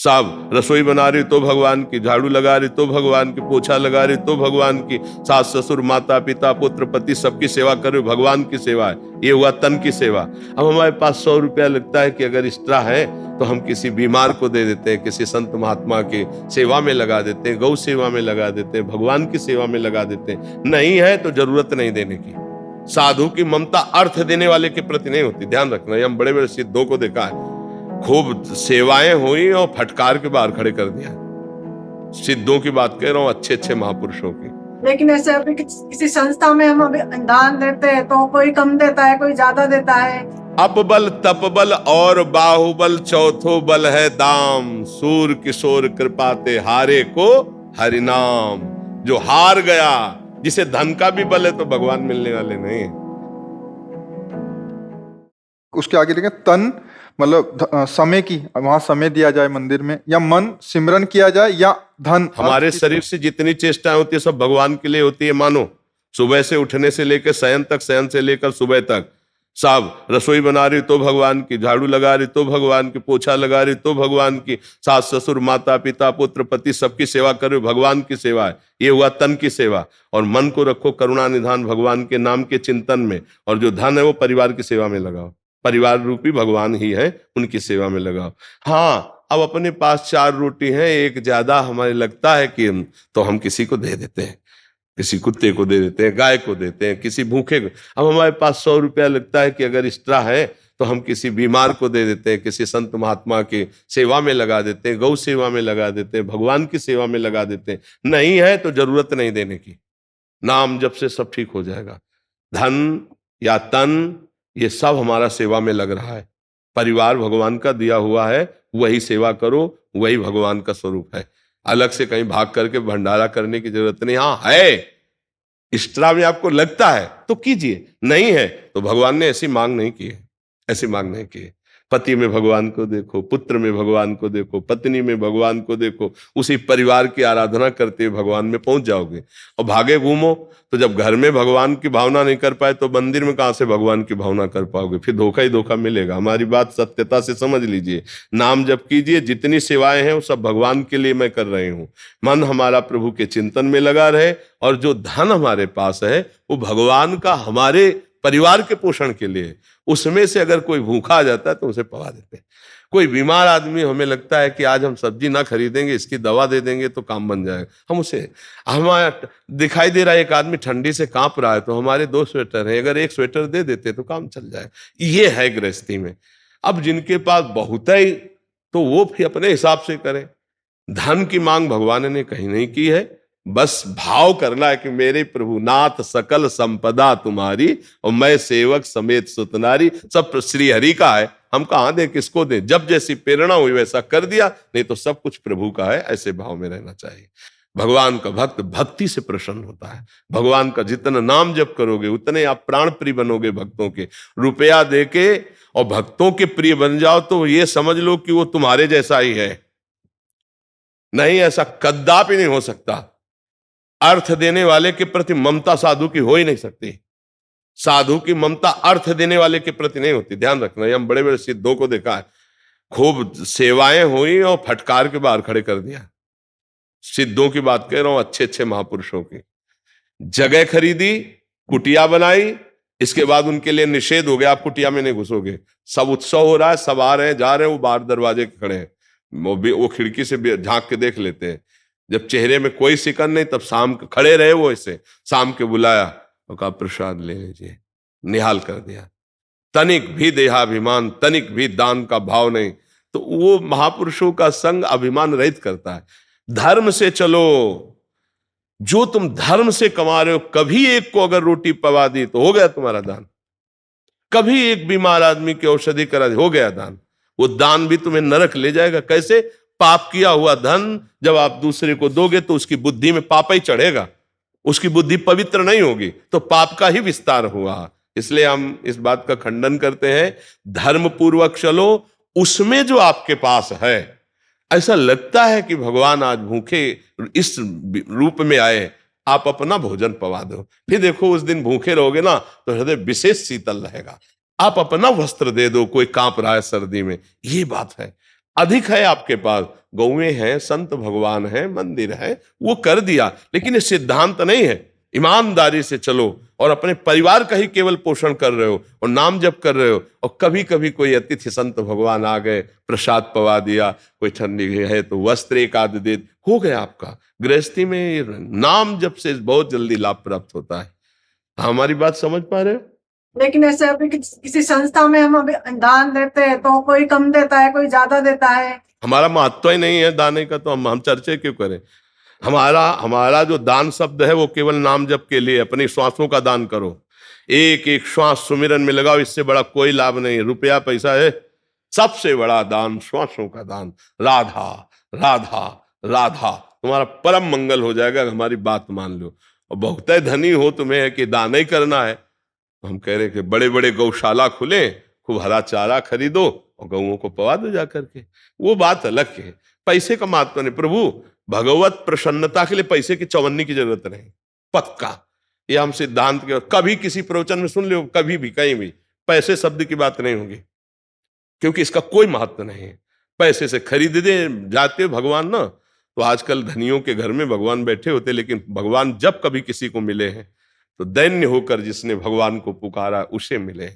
साहब रसोई बना रही तो भगवान की, झाड़ू लगा रही तो भगवान की, पोछा लगा रही तो भगवान की, सास ससुर माता पिता पुत्र पति सबकी सेवा कर रहे हो, भगवान की सेवा है। ये हुआ तन की सेवा। अब हमारे पास 100 रुपया लगता है कि अगर एक्स्ट्रा है तो हम किसी बीमार को दे देते हैं, किसी संत महात्मा की सेवा में लगा देते हैं, गौ सेवा में लगा देते हैं, भगवान की सेवा में लगा देते हैं। नहीं है तो जरूरत नहीं देने की। साधु की ममता अर्थ देने वाले के प्रति नहीं होती, ध्यान रखना। ये हम बड़े बड़े सिद्धों को देखा है, खूब सेवाएं हुई और फटकार के बाहर खड़े कर दिया। सिद्धों की बात कह रहा हूं, अच्छे अच्छे महापुरुषों की। लेकिन ऐसे अभी किसी संस्था में हम अभी दान देते हैं तो कोई कम देता है, कोई ज्यादा देता है। अपबल तपबल और बाहुबल चौथो बल है दाम, सूर किशोर कृपाते हारे को हरिनाम। जो हार गया, जिसे धन का भी बल है तो भगवान मिलने वाले नहीं है। उसके आगे लिखे तन, मतलब समय की, वहां समय दिया जाए मंदिर में, या मन सिमरन किया जाए, या धन। हमारे शरीर से जितनी चेष्टाएं होती है सब भगवान के लिए होती है। मानो सुबह से उठने से लेकर शयन तक, शयन से लेकर सुबह तक। साहब रसोई बना रही तो भगवान की, झाड़ू लगा रही तो भगवान की, पोछा लगा रही तो भगवान की, सास ससुर माता पिता पुत्र पति सबकी सेवा कर रहे हो, भगवान की सेवा है। ये हुआ तन की सेवा। और मन को रखो करुणा निधान भगवान के नाम के चिंतन में, और जो धन है वो परिवार की सेवा में लगाओ। परिवार रूपी भगवान ही है, उनकी सेवा में लगाओ। हाँ, अब अपने पास 4 रोटी है, एक ज्यादा हमें लगता है कि तो हम किसी को दे देते हैं, किसी कुत्ते को दे देते हैं, गाय को देते हैं, किसी भूखे को। अब हमारे पास 100 रुपया लगता है कि अगर एक्स्ट्रा है तो हम किसी बीमार को दे देते हैं, किसी संत महात्मा की सेवा में लगा देते हैं, गौ सेवा में लगा देते हैं, भगवान की सेवा में लगा देते हैं। नहीं है तो जरूरत नहीं देने की। नाम जब से सब ठीक हो जाएगा। धन या तन ये सब हमारा सेवा में लग रहा है। परिवार भगवान का दिया हुआ है, वही सेवा करो, वही भगवान का स्वरूप है। अलग से कहीं भाग करके भंडारा करने की जरूरत नहीं। हाँ है, एक्स्ट्रा में आपको लगता है तो कीजिए, नहीं है तो भगवान ने ऐसी मांग नहीं की है, ऐसी मांग नहीं की है। पति में भगवान को देखो, पुत्र में भगवान को देखो, पत्नी में भगवान को देखो, उसी परिवार की आराधना करते हुए भगवान में पहुंच जाओगे। और भागे घूमो तो जब घर में भगवान की भावना नहीं कर पाए तो मंदिर में कहां से भगवान की भावना कर पाओगे? फिर धोखा ही धोखा मिलेगा। हमारी बात सत्यता से समझ लीजिए। नाम जप कीजिए, जितनी सेवाएं हैं वो सब भगवान के लिए मैं कर रही हूं। मन हमारा प्रभु के चिंतन में लगा रहे, और जो धन हमारे पास है वो भगवान का हमारे परिवार के पोषण के लिए। उसमें से अगर कोई भूखा आ जाता है तो उसे पवा देते हैं। कोई बीमार आदमी, हमें लगता है कि आज हम सब्जी ना खरीदेंगे, इसकी दवा दे देंगे तो काम बन जाएगा, हम उसे, हमारा दिखाई दे रहा है एक आदमी ठंडी से कांप रहा है तो हमारे 2 स्वेटर हैं, अगर 1 स्वेटर दे देते तो काम चल जाए। ये है गृहस्थी में। अब जिनके पास बहुत है तो वो भी अपने हिसाब से करें। धन की मांग भगवान ने कहीं नहीं की है। बस भाव करना है कि मेरे प्रभु नाथ सकल संपदा तुम्हारी, और मैं सेवक समेत सुतनारी। सब श्री हरि का है, हम कहां दें, किसको दें? जब जैसी प्रेरणा हुई वैसा कर दिया, नहीं तो सब कुछ प्रभु का है। ऐसे भाव में रहना चाहिए। भगवान का भक्त भक्ति से प्रसन्न होता है। भगवान का जितना नाम जप करोगे उतने आप प्राण प्रिय बनोगे भक्तों के। रुपया देके और भक्तों के प्रिय बन जाओ तो ये समझ लो कि वो तुम्हारे जैसा ही है। नहीं, ऐसा कदापि नहीं हो सकता। अर्थ देने वाले के प्रति ममता साधु की हो ही नहीं सकती। साधु की ममता अर्थ देने वाले के प्रति नहीं होती, ध्यान रखना। ये हम बड़े बड़े सिद्धों को देखा है, खूब सेवाएं हुई और फटकार के बाहर खड़े कर दिया। सिद्धों की बात कह रहा हूं, अच्छे अच्छे महापुरुषों की। जगह खरीदी, कुटिया बनाई, इसके बाद उनके लिए निषेध हो गया, आप कुटिया में नहीं घुसोगे। सब उत्सव हो रहा है, सब आ रहे हैं जा रहे हैं, वो बाहर दरवाजे के खड़े हैं, वो खिड़की से झांक के देख लेते हैं। जब चेहरे में कोई सिकन नहीं तब शाम के खड़े रहे, वो ऐसे शाम के बुलाया और कहा प्रसाद ले लीजिए, निहाल कर दिया। तनिक भी देहाभिमान, तनिक भी दान का भाव नहीं। तो वो महापुरुषों का संग अभिमान रहित करता है। धर्म से चलो, जो तुम धर्म से कमा रहे हो, कभी एक को अगर रोटी पवा दी तो हो गया तुम्हारा दान। कभी एक बीमार आदमी की औषधि करा दी, हो गया दान। वो दान भी तुम्हें नरक ले जाएगा। कैसे? पाप किया हुआ धन जब आप दूसरे को दोगे तो उसकी बुद्धि में पाप ही चढ़ेगा, उसकी बुद्धि पवित्र नहीं होगी, तो पाप का ही विस्तार हुआ। इसलिए हम इस बात का खंडन करते हैं, धर्म पूर्वक चलो, उसमें जो आपके पास है। ऐसा लगता है कि भगवान आज भूखे इस रूप में आए, आप अपना भोजन पवा दो, फिर देखो उस दिन भूखे रहोगे ना तो हृदय विशेष शीतल रहेगा। आप अपना वस्त्र दे दो, कोई कांप रहा है सर्दी में, ये बात है। अधिक है आपके पास, गौएं हैं, संत भगवान है, मंदिर है, वो कर दिया, लेकिन ये सिद्धांत नहीं है। ईमानदारी से चलो और अपने परिवार का ही केवल पोषण कर रहे हो और नाम जप कर रहे हो, और कभी कभी कोई अतिथि संत भगवान आ गए, प्रसाद पवा दिया, कोई ठंडी है तो वस्त्र एक आध दे, हो गया आपका। गृहस्थी में नाम जप से बहुत जल्दी लाभ प्राप्त होता है। हमारी बात समझ पा रहे हो? लेकिन ऐसे अभी किसी संस्था में हम अभी दान देते हैं तो कोई कम देता है, कोई ज्यादा देता है। हमारा महत्व ही नहीं है दाने का, तो हम चर्चे क्यों करें? हमारा जो दान शब्द है वो केवल नाम जप के लिए, अपनी श्वासों का दान करो, एक एक श्वास सुमिरन में लगाओ, इससे बड़ा कोई लाभ नहीं है। रुपया पैसा है, सबसे बड़ा दान श्वासों का दान। राधा राधा राधा, तुम्हारा परम मंगल हो जाएगा, हमारी बात मान लो। और बहुत धनी हो तुम्हें है कि दान ही करना है, हम कह रहे कि बड़े बड़े गौशाला खुले, खूब हरा चारा खरीदो और गौओं को पवा दो जाकर के, वो बात अलग है। पैसे का महत्व नहीं। प्रभु भगवत प्रसन्नता के लिए पैसे की चौवन्नी की जरूरत नहीं, पक्का। ये हम सिद्धांत के कभी किसी प्रवचन में सुन लो, कभी भी कहीं भी पैसे शब्द की बात नहीं होगी, क्योंकि इसका कोई महत्व नहीं है। पैसे से खरीद दे जाते हो भगवान ना, तो आजकल धनियों के घर में भगवान बैठे होते, लेकिन भगवान जब कभी किसी को मिले हैं तो दैन्य होकर जिसने भगवान को पुकारा उसे मिले।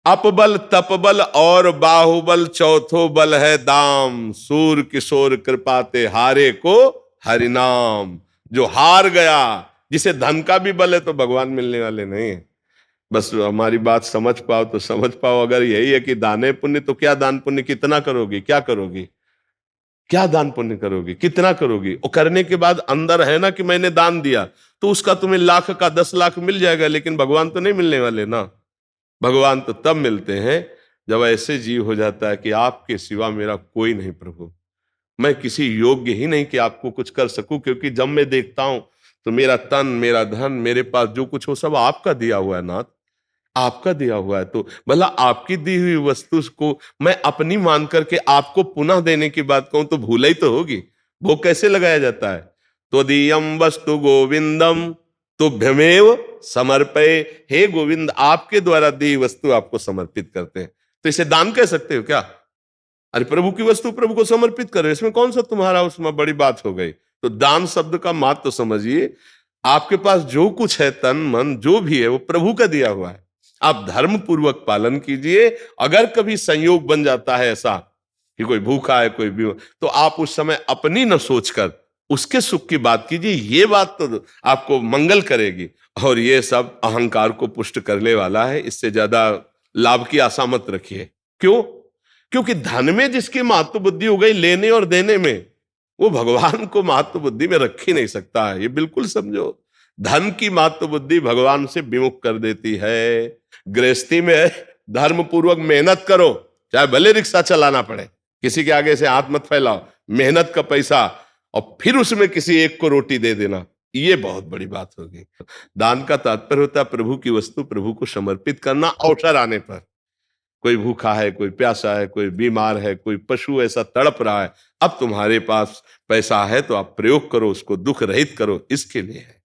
अपबल तपबल और बाहुबल, चौथो बल है दाम, सूर किशोर कृपाते हारे को हरिनाम। जो हार गया, जिसे धन का भी बल है, तो भगवान मिलने वाले नहीं है। बस हमारी बात समझ पाओ तो समझ पाओ। अगर यही है कि दाने पुण्य, तो क्या दान पुण्य कितना करोगी, क्या करोगी, क्या दान पुण्य करोगी, कितना करोगी? और करने के बाद अंदर है ना कि मैंने दान दिया, तो उसका तुम्हें लाख का 10 लाख मिल जाएगा, लेकिन भगवान तो नहीं मिलने वाले ना। भगवान तो तब मिलते हैं जब ऐसे जीव हो जाता है कि आपके सिवा मेरा कोई नहीं प्रभु, मैं किसी योग्य ही नहीं कि आपको कुछ कर सकूं, क्योंकि जब मैं देखता हूं तो मेरा तन, मेरा धन, मेरे पास जो कुछ हो सब आपका दिया हुआ है नाथ, आपका दिया हुआ है। तो भला आपकी दी हुई वस्तु को मैं अपनी मान करके आपको पुनः देने की बात कहूं तो भूल ही तो होगी। वो कैसे लगाया जाता है? तो दीयम वस्तु गोविंदम तुभ्यमेव समर्पय, हे गोविंद आपके द्वारा दी वस्तु आपको समर्पित करते हैं। तो इसे दान कह सकते हो क्या? अरे प्रभु की वस्तु प्रभु को समर्पित करो, इसमें कौन सा तुम्हारा उसमें बड़ी बात हो गई? तो दान शब्द का मात तो समझिए, आपके पास जो कुछ है, तन मन जो भी है, वो प्रभु का दिया हुआ है। आप धर्म पूर्वक पालन कीजिए। अगर कभी संयोग बन जाता है ऐसा कि कोई भूखा है, कोई भी, तो आप उस समय अपनी न सोचकर उसके सुख की बात कीजिए। ये बात तो आपको मंगल करेगी, और ये सब अहंकार को पुष्ट करने वाला है। इससे ज्यादा लाभ की आशा मत रखिए। क्यों? क्योंकि धन में जिसकी महत्व बुद्धि हो गई लेने और देने में, वो भगवान को महत्व बुद्धि में रख ही नहीं सकता है। ये बिल्कुल समझो, धन की महत्व बुद्धि भगवान से विमुख कर देती है। गृहस्थी में धर्म पूर्वक मेहनत करो, चाहे भले रिक्शा चलाना पड़े, किसी के आगे से हाथ मत फैलाओ, मेहनत का पैसा, और फिर उसमें किसी एक को रोटी दे देना, ये बहुत बड़ी बात होगी। दान का तात्पर्य होता है प्रभु की वस्तु प्रभु को समर्पित करना। अवसर आने पर, कोई भूखा है, कोई प्यासा है, कोई बीमार है, कोई पशु ऐसा तड़प रहा है, अब तुम्हारे पास पैसा है तो आप प्रयोग करो, उसको दुख रहित करो, इसके लिए है।